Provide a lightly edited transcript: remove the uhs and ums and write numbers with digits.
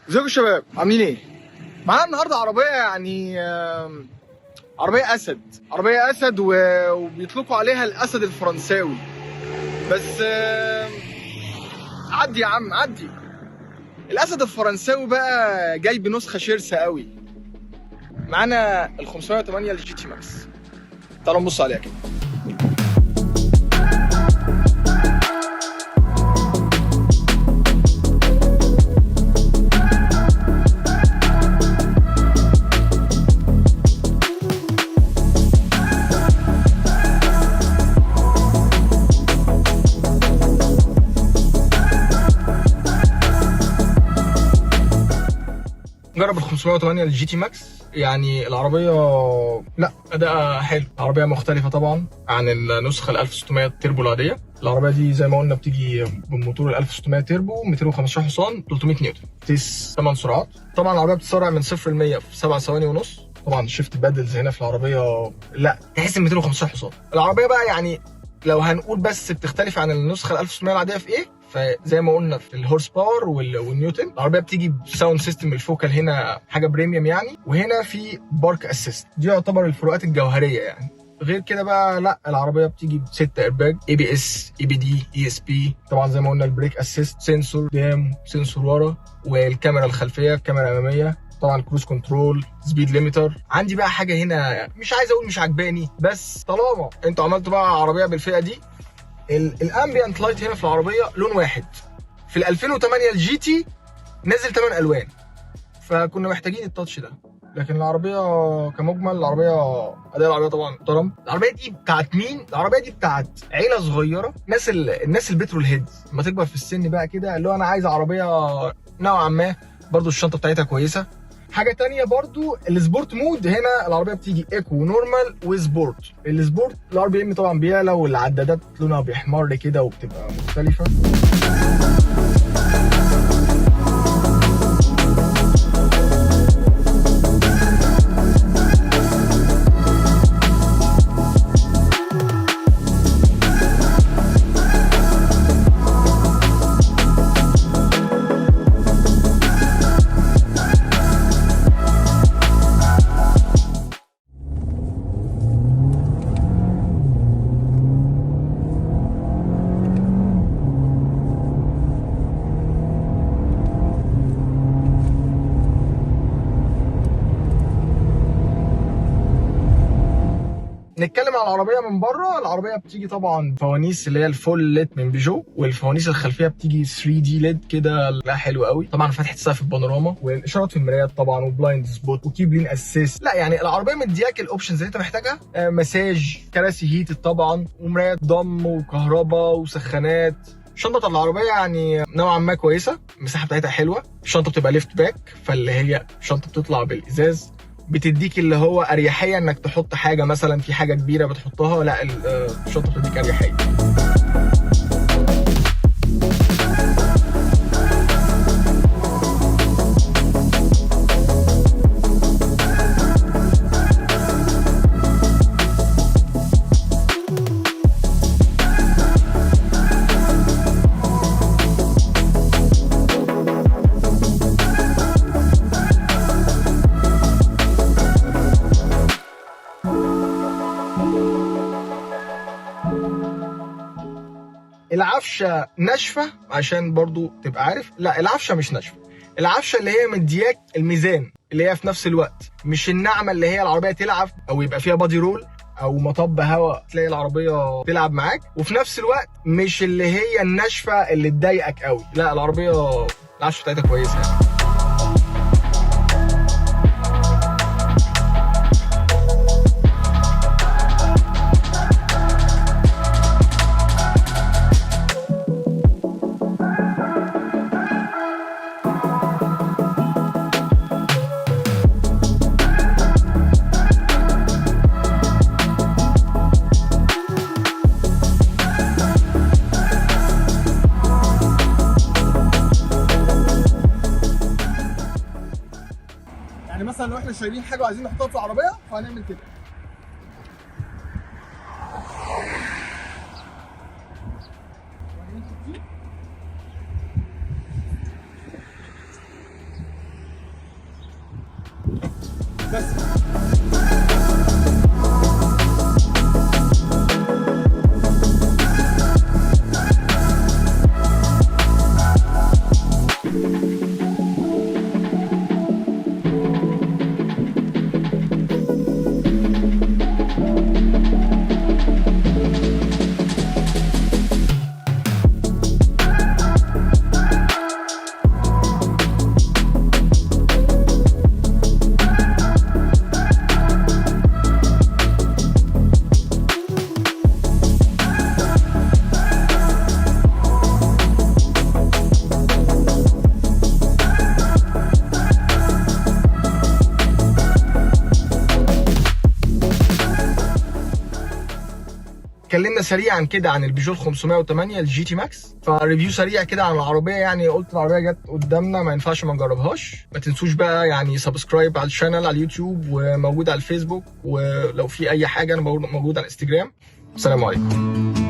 ازيكم يا شباب عاملين ايه؟ معانا النهارده عربية يعني عربية أسد، عربية أسد وبيطلقوا عليها الأسد الفرنساوي. بس عدي يا عم عدي. الأسد الفرنساوي بقى جاي بنسخة شرسة قوي. معانا ال 508 الجي تي ماكس. تعالوا نبص عليها كده. جرب ال 508 الجي تي ماكس. يعني العربية لا أداءها حلو، العربية مختلفة طبعا عن النسخة ال 1600 تيربو العادية. العربية دي زي ما قلنا بتيجي بموتور ال 1600 تيربو 215 حصان 300 نيوتن، تقيس 8 سرعات. طبعا العربية بتسرع من 0 ل 100 في 7 ثواني ونص. طبعا شيفت بادلز هنا في العربية لا تحس ان 215 حصان. العربية بقى يعني لو هنقول بس بتختلف عن النسخة ال 1600 العادية في ايه؟ فزي ما قلنا في الهورس باور والنيوتن. العربيه بتيجي بساوند سيستم الفوكال هنا حاجه بريميوم يعني، وهنا في بارك اسيست. دي يعتبر الفروقات الجوهريه يعني. غير كده بقى لا العربيه بتيجي بستة ايرباج، اي بي اس، اي بي دي، اي اس بي. طبعا زي ما قلنا البريك اسيست، سنسور قدام، سنسور ورا، والكاميرا الخلفيه، كاميرا اماميه. طبعا كروز كنترول، سبيد ليميتر. عندي بقى حاجه هنا مش عايز اقول مش عجباني، بس طالما انتوا عملتوا بقى عربيه بالفئه دي، الامبيانت لايت هنا في العربيه لون واحد. في ال 2008 الجي تي نزل 8 الوان، فكنا محتاجين التاتش ده. لكن العربيه كمجمل العربيه اداء العربيه طبعا محترم. العربيه دي بتاعت مين؟ العربيه دي بتاعت عيله صغيره، الناس البترول هيدز لما تكبر في السن بقى كده، اللي هو انا عايز عربيه نوعا ما برضو الشنطه بتاعتها كويسه. حاجه تانية برضو السبورت مود. هنا العربيه بتيجي ايكو ونورمال وسبورت. السبورت الار بي ام طبعا بيعلى، والعدادات لونها بيحمر كده وبتبقى مختلفه. نتكلم على العربيه من بره. العربيه بتيجي طبعا فوانيس اللي هي الفول ليد من بيجو، والفوانيس الخلفيه بتيجي 3 دي ليد كده، لا حلو قوي. طبعا فتحه السقف البانوراما، والاشارات في المرايات طبعا، وبلايند سبوت، وكيب لين اسيست. لا يعني العربيه مدياك الاوبشنز اللي انت محتاجها. مساج، كراسي هيتد طبعا، ومرايات ضم، وكهرباء، وسخانات. شنطه العربيه يعني نوعا ما كويسه، المساحه بتاعتها حلوه. الشنطه بتبقى ليفت باك، فاللي هي شنطه بتطلع بالازاز، بتديك اللي هو اريحيه انك تحط حاجه مثلا في حاجه كبيره بتحطها. لا الشنطه بتديك اريحيه. العفشه ناشفه عشان برضو تبقى عارف. لا العفشه مش ناشفه، العفشه اللي هي مدياك الميزان، اللي هي في نفس الوقت مش الناعمه اللي هي العربيه تلعب او يبقى فيها بادي رول او مطب هواء تلاقي العربيه تلعب معاك، وفي نفس الوقت مش اللي هي الناشفه اللي تضايقك قوي. لا العربيه العفشه بتاعتها كويسه يعني. يعني مثلا لو احنا شايلين حاجه وعايزين نحطها في العربيه فهنعمل كده. بس. اتكلمنا سريعا كده عن البيجو 508 الجي تي ماكس، فريفيو سريع كده عن العربيه. يعني قلت العربيه جت قدامنا ما ينفعش ما نجربهاش. ما تنسوش بقى يعني سبسكرايب على الشانل على اليوتيوب، وموجود على الفيسبوك، ولو في اي حاجه انا موجود على الانستجرام. السلام عليكم.